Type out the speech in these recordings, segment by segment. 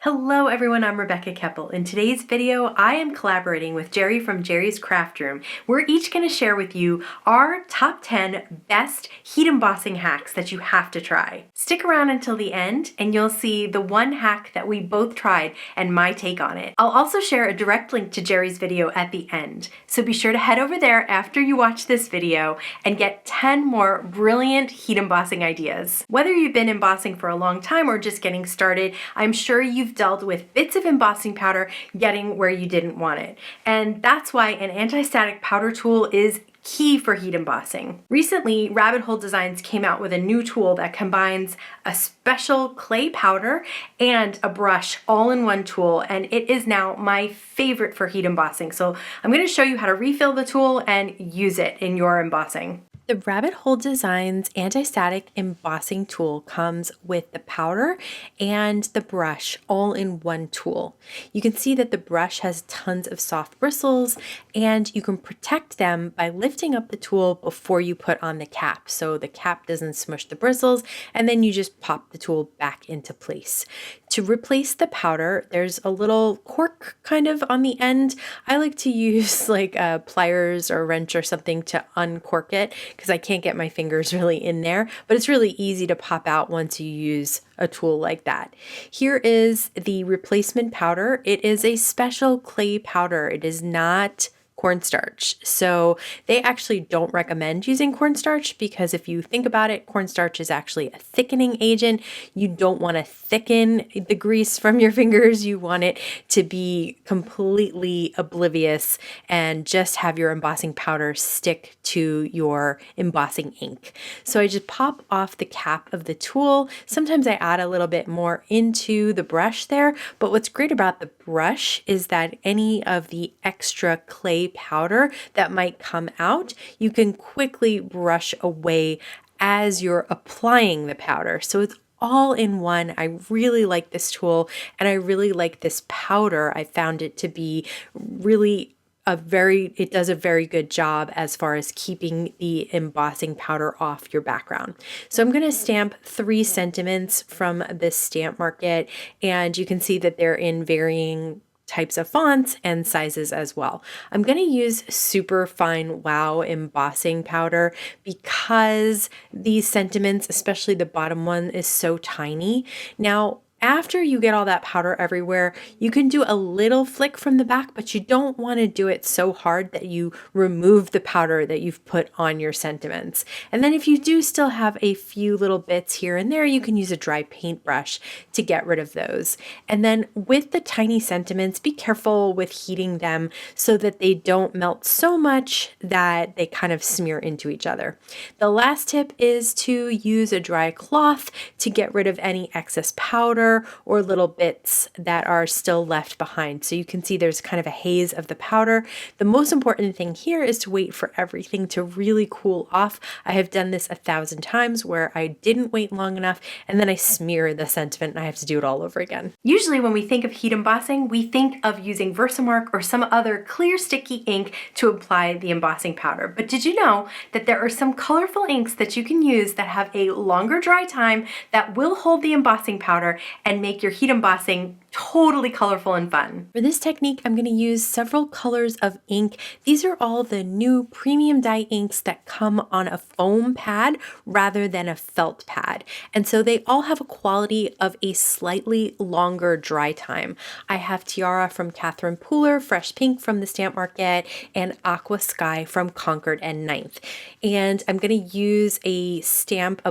Hello everyone, I'm Rebecca Keppel. In today's video, I am collaborating with Jerry from Jerry's Craft Room. We're each going to share with you our top 10 best heat embossing hacks that you have to try. Stick around until the end and you'll see the one hack that we both tried and my take on it. I'll also share a direct link to Jerry's video at the end, so be sure to head over there after you watch this video and get 10 more brilliant heat embossing ideas. Whether you've been embossing for a long time or just getting started, I'm sure you've dealt with bits of embossing powder getting where you didn't want it. And that's why an anti-static powder tool is key for heat embossing. Recently, Rabbit Hole Designs came out with a new tool that combines a special clay powder and a brush all in one tool, and it is now my favorite for heat embossing. So I'm going to show you how to refill the tool and use it in your embossing. The Rabbit Hole Designs anti-static embossing tool comes with the powder and the brush all in one tool. You can see that the brush has tons of soft bristles and you can protect them by lifting up the tool before you put on the cap, so the cap doesn't smush the bristles, and then you just pop the tool back into place. To replace the powder, there's a little cork kind of on the end. I like to use like pliers or a wrench or something to uncork it because I can't get my fingers really in there, but it's really easy to pop out once you use a tool like that. Here is the replacement powder. It is a special clay powder. It is not cornstarch. So they actually don't recommend using cornstarch because if you think about it, cornstarch is actually a thickening agent. You don't want to thicken the grease from your fingers. You want it to be completely oblivious and just have your embossing powder stick to your embossing ink. So I just pop off the cap of the tool. Sometimes I add a little bit more into the brush there, but what's great about the brush is that any of the extra clay powder that might come out, you can quickly brush away as you're applying the powder. So it's all in one. I really like this tool and I really like this powder. I found it to be really it does a very good job as far as keeping the embossing powder off your background. So I'm going to stamp 3 sentiments from this stamp market, and you can see that they're in varying types of fonts and sizes as well. I'm going to use super fine wow embossing powder because these sentiments, especially the bottom one, is so tiny. Now, after you get all that powder everywhere, you can do a little flick from the back, but you don't want to do it so hard that you remove the powder that you've put on your sentiments. And then if you do still have a few little bits here and there, you can use a dry paintbrush to get rid of those. And then with the tiny sentiments, be careful with heating them so that they don't melt so much that they kind of smear into each other. The last tip is to use a dry cloth to get rid of any excess powder or little bits that are still left behind. So you can see there's kind of a haze of the powder. The most important thing here is to wait for everything to really cool off. I have done this 1,000 times where I didn't wait long enough and then I smear the sentiment and I have to do it all over again. Usually when we think of heat embossing, we think of using Versamark or some other clear sticky ink to apply the embossing powder. But did you know that there are some colorful inks that you can use that have a longer dry time that will hold the embossing powder and make your heat embossing totally colorful and fun. For this technique, I'm going to use several colors of ink. These are all the new premium dye inks that come on a foam pad rather than a felt pad. And so they all have a quality of a slightly longer dry time. I have Tiara from Catherine Pooler, Fresh Pink from the Stamp Market, and Aqua Sky from Concord and Ninth. And I'm going to use a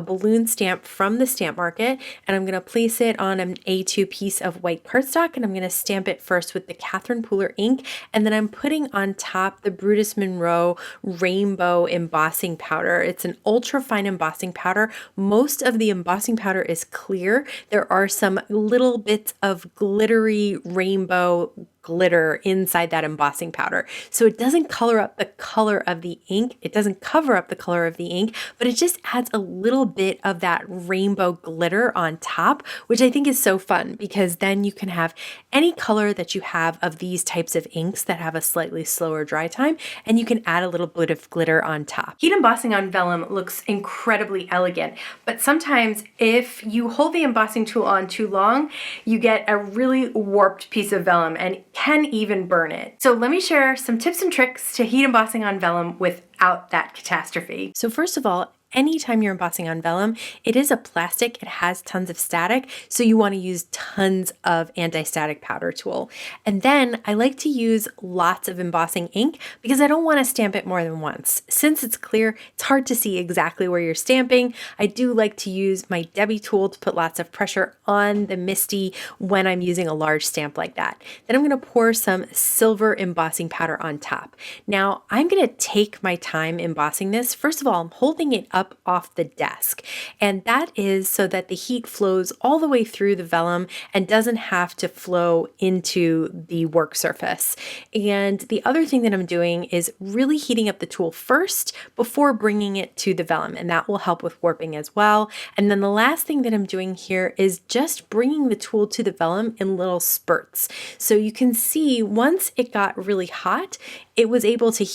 balloon stamp from the Stamp Market, and I'm going to place it on an A2 piece of white cardstock, and I'm going to stamp it first with the Catherine Pooler ink, and then I'm putting on top the Brutus Monroe rainbow embossing powder. It's an ultra fine embossing powder. Most of the embossing powder is clear. There are some little bits of glittery rainbow glitter inside that embossing powder. So it doesn't color up the color of the ink. It doesn't cover up the color of the ink, but it just adds a little bit of that rainbow glitter on top, which I think is so fun because then you can have any color that you have of these types of inks that have a slightly slower dry time, and you can add a little bit of glitter on top. Heat embossing on vellum looks incredibly elegant, but sometimes if you hold the embossing tool on too long, you get a really warped piece of vellum and can even burn it. So let me share some tips and tricks to heat embossing on vellum without that catastrophe. So first of all, anytime you're embossing on vellum, it is a plastic, it has tons of static, so you want to use tons of anti-static powder tool. And then I like to use lots of embossing ink because I don't want to stamp it more than once. Since it's clear, it's hard to see exactly where you're stamping. I do like to use my Debby tool to put lots of pressure on the MISTI when I'm using a large stamp like that. Then I'm going to pour some silver embossing powder on top. Now I'm going to take my time embossing this. First of all, I'm holding it up off the desk, and that is so that the heat flows all the way through the vellum and doesn't have to flow into the work surface. And the other thing that I'm doing is really heating up the tool first before bringing it to the vellum, and that will help with warping as well. And then the last thing that I'm doing here is just bringing the tool to the vellum in little spurts. So you can see once it got really hot, it was able to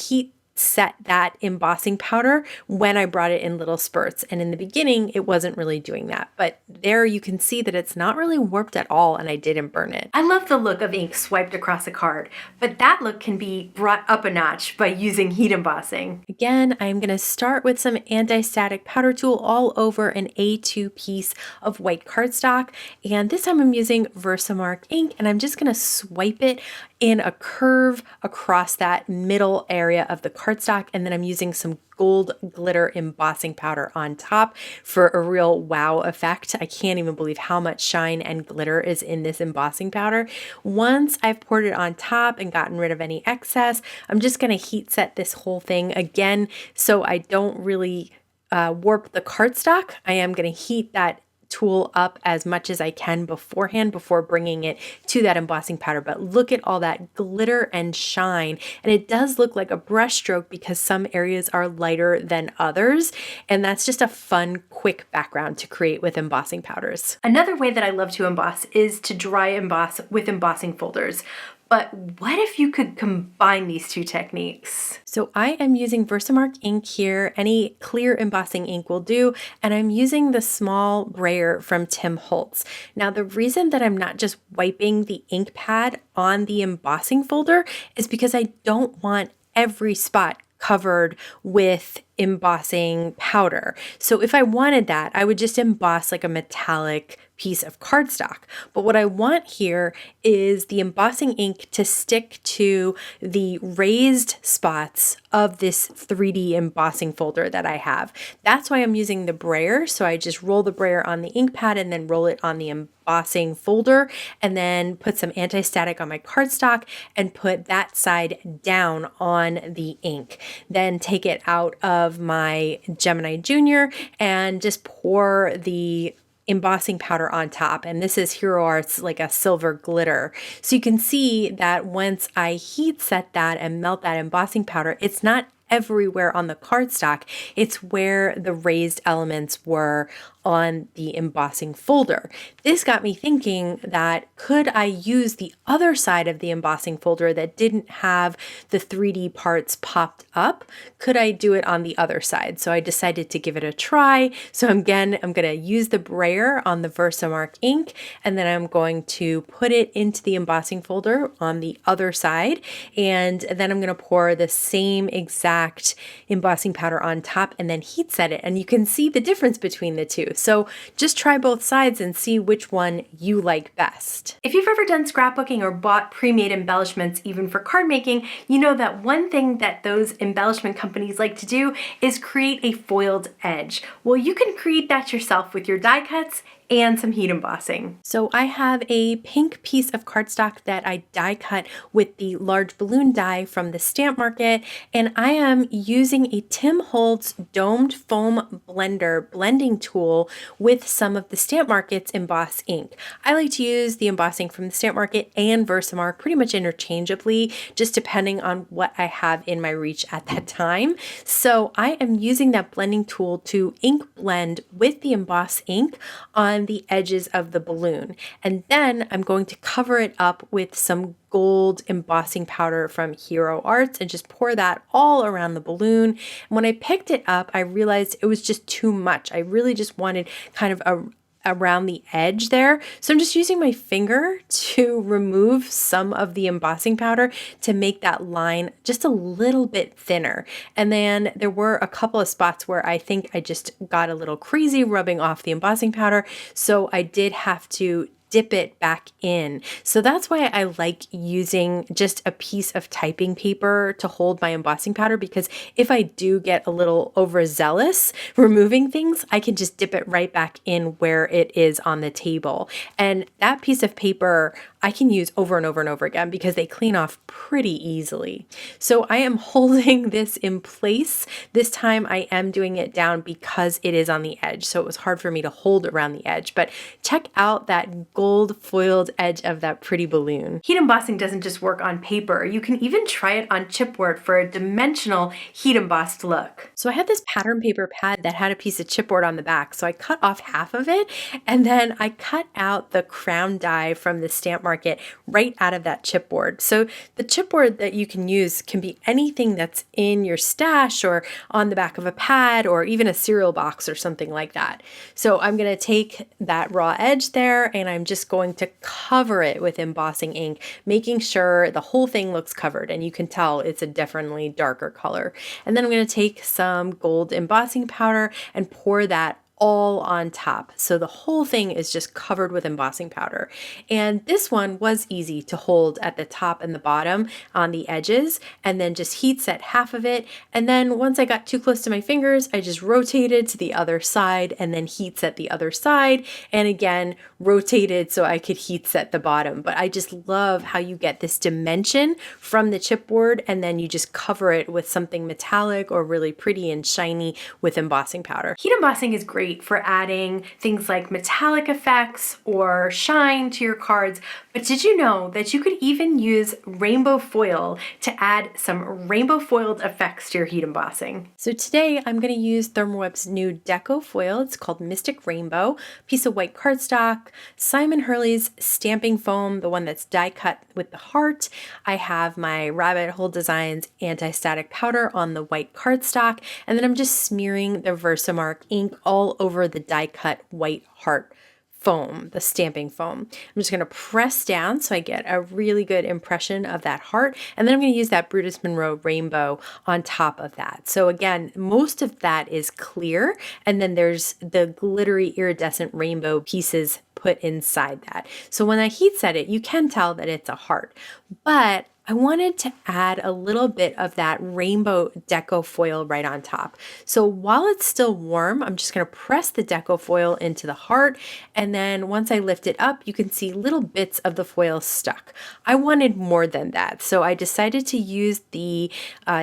set that embossing powder when I brought it in little spurts. And in the beginning, it wasn't really doing that. But there you can see that it's not really warped at all, and I didn't burn it. I love the look of ink swiped across a card, but that look can be brought up a notch by using heat embossing. Again, I'm going to start with some anti-static powder tool all over an A2 piece of white cardstock. And this time I'm using Versamark ink, and I'm just going to swipe it in a curve across that middle area of the cardstock, and then I'm using some gold glitter embossing powder on top for a real wow effect. I can't even believe how much shine and glitter is in this embossing powder. Once I've poured it on top and gotten rid of any excess, I'm just going to heat set this whole thing again so I don't really warp the cardstock. I am going to heat that tool up as much as I can beforehand before bringing it to that embossing powder. But look at all that glitter and shine, and it does look like a brush stroke because some areas are lighter than others, and that's just a fun quick background to create with embossing powders. Another way that I love to emboss is to dry emboss with embossing folders. But what if you could combine these two techniques? So I am using Versamark ink here. Any clear embossing ink will do. And I'm using the small Brayer from Tim Holtz. Now, the reason that I'm not just wiping the ink pad on the embossing folder is because I don't want every spot covered with embossing powder. So if I wanted that, I would just emboss like a metallic piece of cardstock. But what I want here is the embossing ink to stick to the raised spots of this 3D embossing folder that I have. That's why I'm using the Brayer. So I just roll the Brayer on the ink pad and then roll it on the embossing folder, and then put some anti-static on my cardstock and put that side down on the ink. Then take it out of my Gemini Junior and just pour the embossing powder on top, and this is Hero Art's like a silver glitter. So you can see that once I heat set that and melt that embossing powder, it's not everywhere on the cardstock, it's where the raised elements were on the embossing folder. This got me thinking that could I use the other side of the embossing folder that didn't have the 3D parts popped up? Could I do it on the other side? So I decided to give it a try. So again, I'm going to use the Brayer on the Versamark ink, and then I'm going to put it into the embossing folder on the other side, and then I'm going to pour the same exact embossing powder on top and then heat set it. And you can see the difference between the two. So just try both sides and see which one you like best. If you've ever done scrapbooking or bought pre-made embellishments even for card making, you know that one thing that those embellishment companies like to do is create a foiled edge. Well, you can create that yourself with your die cuts and some heat embossing. So I have a pink piece of cardstock that I die cut with the large balloon die from the Stamp Market, and I am using a Tim Holtz domed foam blender blending tool with some of the Stamp Market's Emboss ink. I like to use the embossing from the Stamp Market and Versamark pretty much interchangeably, just depending on what I have in my reach at that time. So I am using that blending tool to ink blend with the Emboss ink on the edges of the balloon. And then I'm going to cover it up with some gold embossing powder from Hero Arts and just pour that all around the balloon. And when I picked it up, I realized it was just too much. I really just wanted kind of around the edge there. So I'm just using my finger to remove some of the embossing powder to make that line just a little bit thinner. And then there were a couple of spots where I think I just got a little crazy rubbing off the embossing powder. So I did have to dip it back in. So that's why I like using just a piece of typing paper to hold my embossing powder, because if I do get a little overzealous removing things, I can just dip it right back in where it is on the table. And that piece of paper I can use over and over and over again because they clean off pretty easily. So I am holding this in place. This time I am doing it down because it is on the edge. So it was hard for me to hold around the edge, but check out that gold foiled edge of that pretty balloon. Heat embossing doesn't just work on paper. You can even try it on chipboard for a dimensional heat embossed look. So I had this pattern paper pad that had a piece of chipboard on the back. So I cut off half of it, and then I cut out the crown die from the Stamp Market right out of that chipboard. So the chipboard that you can use can be anything that's in your stash or on the back of a pad or even a cereal box or something like that. So I'm going to take that raw edge there and I'm just going to cover it with embossing ink, making sure the whole thing looks covered, and you can tell it's a definitely darker color. And then I'm going to take some gold embossing powder and pour that all on top. So the whole thing is just covered with embossing powder. And this one was easy to hold at the top and the bottom on the edges, and then just heat set half of it. And then once I got too close to my fingers, I just rotated to the other side and then heat set the other side. And again, rotated so I could heat set the bottom. But I just love how you get this dimension from the chipboard and then you just cover it with something metallic or really pretty and shiny with embossing powder. Heat embossing is great for adding things like metallic effects or shine to your cards, but did you know that you could even use rainbow foil to add some rainbow foiled effects to your heat embossing? So today I'm going to use Thermoweb's new deco foil. It's called Mystic Rainbow, piece of white cardstock, Simon Hurley's stamping foam, the one that's die cut with the heart. I have my Rabbit Hole Designs anti-static powder on the white cardstock, and then I'm just smearing the Versamark ink all over the die cut white heart foam, the stamping foam. I'm just going to press down so I get a really good impression of that heart, and then I'm going to use that Brutus Monroe rainbow on top of that. So again, most of that is clear, and then there's the glittery iridescent rainbow pieces put inside that. So when I heat set it, you can tell that it's a heart, but I wanted to add a little bit of that rainbow deco foil right on top. So while it's still warm, I'm just going to press the deco foil into the heart, and then once I lift it up, you can see little bits of the foil stuck. I wanted more than that, so I decided to use the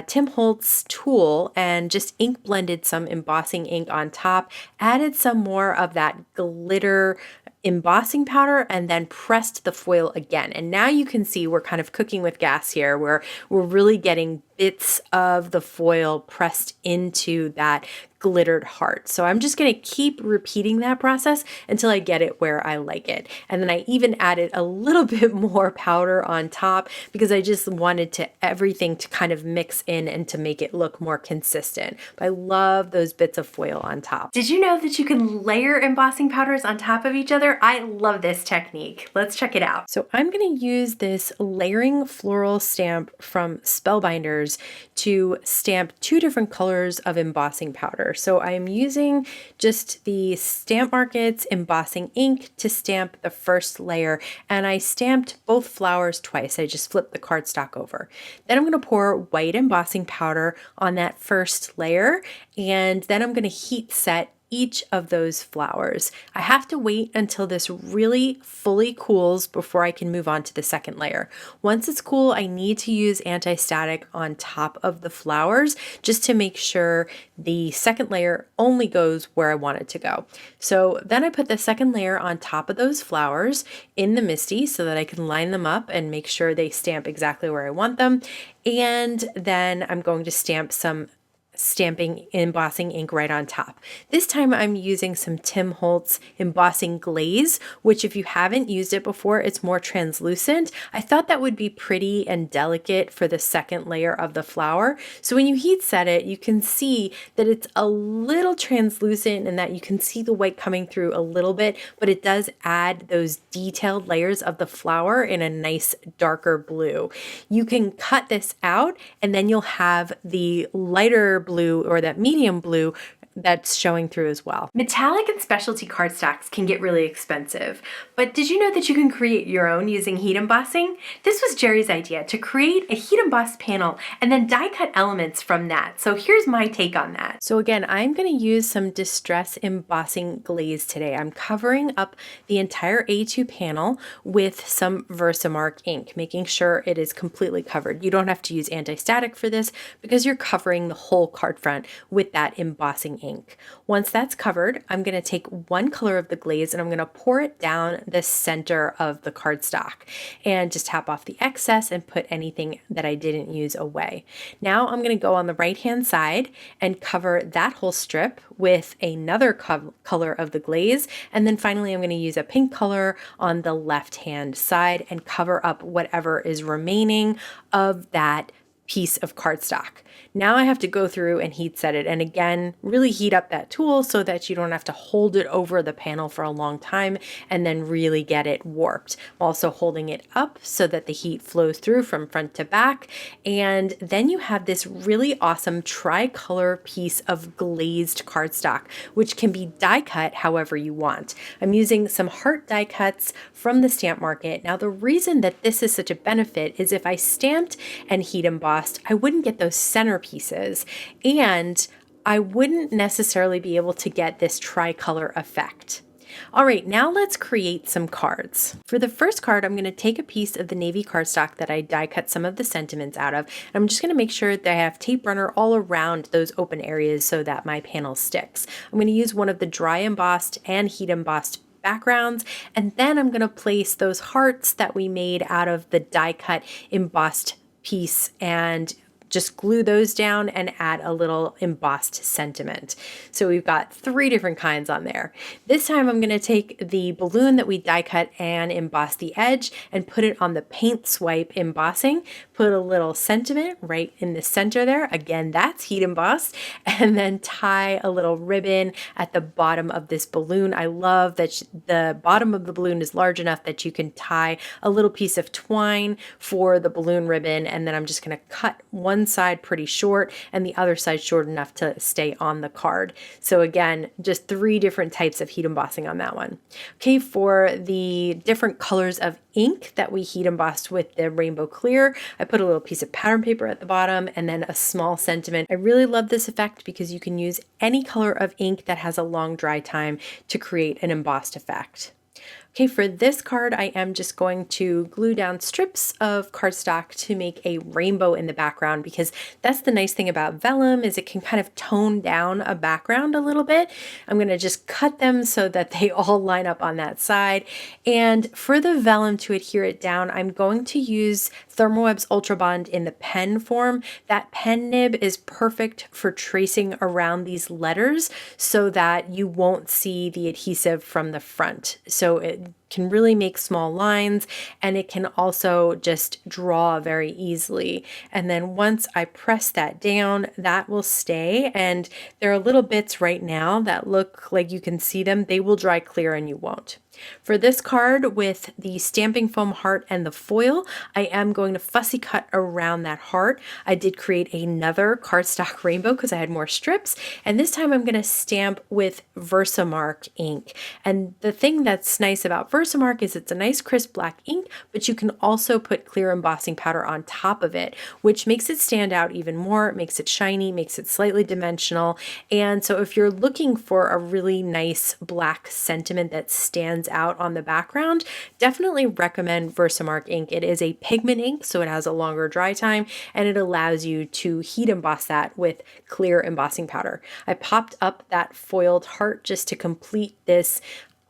Tim Holtz tool and just ink blended some embossing ink on top, added some more of that glitter embossing powder, and then pressed the foil again. And now you can see we're kind of cooking with gas here, where we're really getting bits of the foil pressed into that glittered heart. So I'm just going to keep repeating that process until I get it where I like it. And then I even added a little bit more powder on top because I just wanted everything to kind of mix in and to make it look more consistent. But I love those bits of foil on top. Did you know that you can layer embossing powders on top of each other? I love this technique. Let's check it out. So I'm going to use this layering floral stamp from Spellbinders to stamp 2 different colors of embossing powder. So I'm using just the Stamp Market's embossing ink to stamp the first layer, and I stamped both flowers twice. I just flipped the cardstock over. Then I'm going to pour white embossing powder on that first layer, and then I'm going to heat set each of those flowers. I have to wait until this really fully cools before I can move on to the second layer. Once it's cool, I need to use anti-static on top of the flowers just to make sure the second layer only goes where I want it to go. So then I put the second layer on top of those flowers in the MISTI so that I can line them up and make sure they stamp exactly where I want them. And then I'm going to stamp some embossing ink right on top. This time I'm using some Tim Holtz embossing glaze, which if you haven't used it before, it's more translucent. I thought that would be pretty and delicate for the second layer of the flower. So when you heat set it, you can see that it's a little translucent and that you can see the white coming through a little bit, but it does add those detailed layers of the flower in a nice darker blue. You can cut this out and then you'll have the lighter blue or that medium blue that's showing through as well. Metallic and specialty cardstocks can get really expensive, but did you know that you can create your own using heat embossing? This was Jerry's idea, to create a heat embossed panel and then die cut elements from that. So here's my take on that. So again, I'm going to use some distress embossing glaze today. I'm covering up the entire A2 panel with some Versamark ink, making sure it is completely covered. You don't have to use anti-static for this because you're covering the whole card front with that embossing ink. Once that's covered, I'm going to take one color of the glaze and I'm going to pour it down the center of the cardstock and just tap off the excess and put anything that I didn't use away. Now I'm going to go on the right hand side and cover that whole strip with another color of the glaze, and then finally I'm going to use a pink color on the left hand side and cover up whatever is remaining of that piece of cardstock. Now I have to go through and heat set it, and again, really heat up that tool so that you don't have to hold it over the panel for a long time and then really get it warped. I'm also holding it up so that the heat flows through from front to back, and then you have this really awesome tricolor piece of glazed cardstock, which can be die cut however you want. I'm using some heart die cuts from the stamp market. Now the reason that this is such a benefit is if I stamped and heat embossed, I wouldn't get those center pieces and I wouldn't necessarily be able to get this tricolor effect. All right, now let's create some cards. For the first card, I'm going to take a piece of the navy cardstock that I die cut some of the sentiments out of. And I'm just going to make sure that I have tape runner all around those open areas so that my panel sticks. I'm going to use one of the dry embossed and heat embossed backgrounds, and then I'm going to place those hearts that we made out of the die cut embossed piece and just glue those down and add a little embossed sentiment. So we've got 3 different kinds on there. This time I'm going to take the balloon that we die cut and emboss the edge and put it on the paint swipe embossing, put a little sentiment right in the center there. Again, that's heat embossed, and then tie a little ribbon at the bottom of this balloon. I love that the bottom of the balloon is large enough that you can tie a little piece of twine for the balloon ribbon, and then I'm just going to cut one side pretty short and the other side short enough to stay on the card. So again, just 3 different types of heat embossing on that one. Okay, for the different colors of ink that we heat embossed with the rainbow clear, I put a little piece of pattern paper at the bottom and then a small sentiment. I really love this effect because you can use any color of ink that has a long dry time to create an embossed effect. Okay, for this card, I am just going to glue down strips of cardstock to make a rainbow in the background, because that's the nice thing about vellum is it can kind of tone down a background a little bit. I'm going to just cut them so that they all line up on that side. And for the vellum to adhere it down, I'm going to use Thermoweb's Ultra Bond in the pen form. That pen nib is perfect for tracing around these letters so that you won't see the adhesive from the front. So it can really make small lines, and it can also just draw very easily. And then once I press that down, that will stay. And there are little bits right now that look like you can see them. They will dry clear and you won't. For this card with the stamping foam heart and the foil, I am going to fussy cut around that heart. I did create another cardstock rainbow because I had more strips, and this time I'm going to stamp with Versamark ink. And the thing that's nice about Versamark is it's a nice crisp black ink, but you can also put clear embossing powder on top of it, which makes it stand out even more, makes it shiny, makes it slightly dimensional. And so if you're looking for a really nice black sentiment that stands out on the background, definitely recommend Versamark ink. It is a pigment ink, so it has a longer dry time, and it allows you to heat emboss that with clear embossing powder. I popped up that foiled heart just to complete this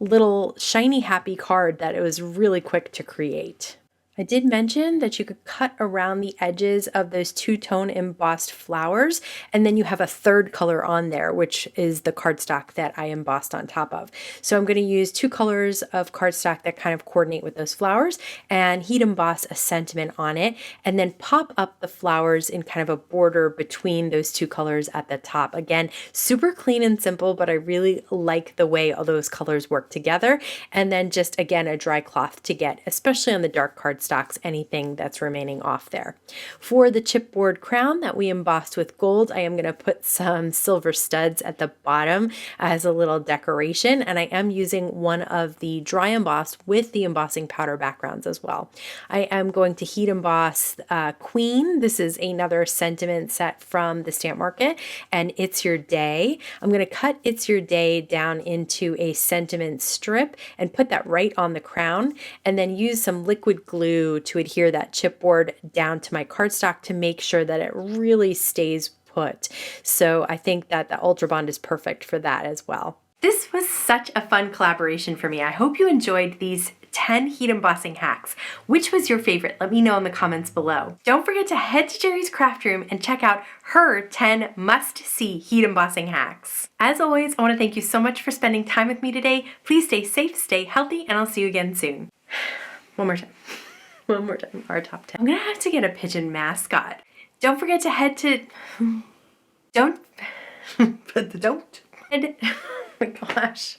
little shiny happy card that it was really quick to create. I did mention that you could cut around the edges of those two-tone embossed flowers, and then you have a third color on there, which is the cardstock that I embossed on top of. So I'm going to use 2 colors of cardstock that kind of coordinate with those flowers and heat emboss a sentiment on it, and then pop up the flowers in kind of a border between those 2 colors at the top. Again, super clean and simple, but I really like the way all those colors work together. And then just, again, a dry cloth to get, especially on the dark cardstock, anything that's remaining off there. For the chipboard crown that we embossed with gold, I am going to put some silver studs at the bottom as a little decoration, and I am using one of the dry emboss with the embossing powder backgrounds as well. I am going to heat emboss Queen. This is another sentiment set from the stamp market, and It's Your Day. I'm going to cut It's Your Day down into a sentiment strip and put that right on the crown, and then use some liquid glue to adhere that chipboard down to my cardstock to make sure that it really stays put. So I think that the Ultra Bond is perfect for that as well. This was such a fun collaboration for me. I hope you enjoyed these 10 heat embossing hacks. Which was your favorite? Let me know in the comments below. Don't forget to head to Jerry's craft room and check out her 10 must-see heat embossing hacks. As always, I want to thank you so much for spending time with me today. Please stay safe, stay healthy, and I'll see you again soon. One more time. One more time, our top 10. I'm gonna have to get a pigeon mascot. Don't forget to head to, oh my gosh.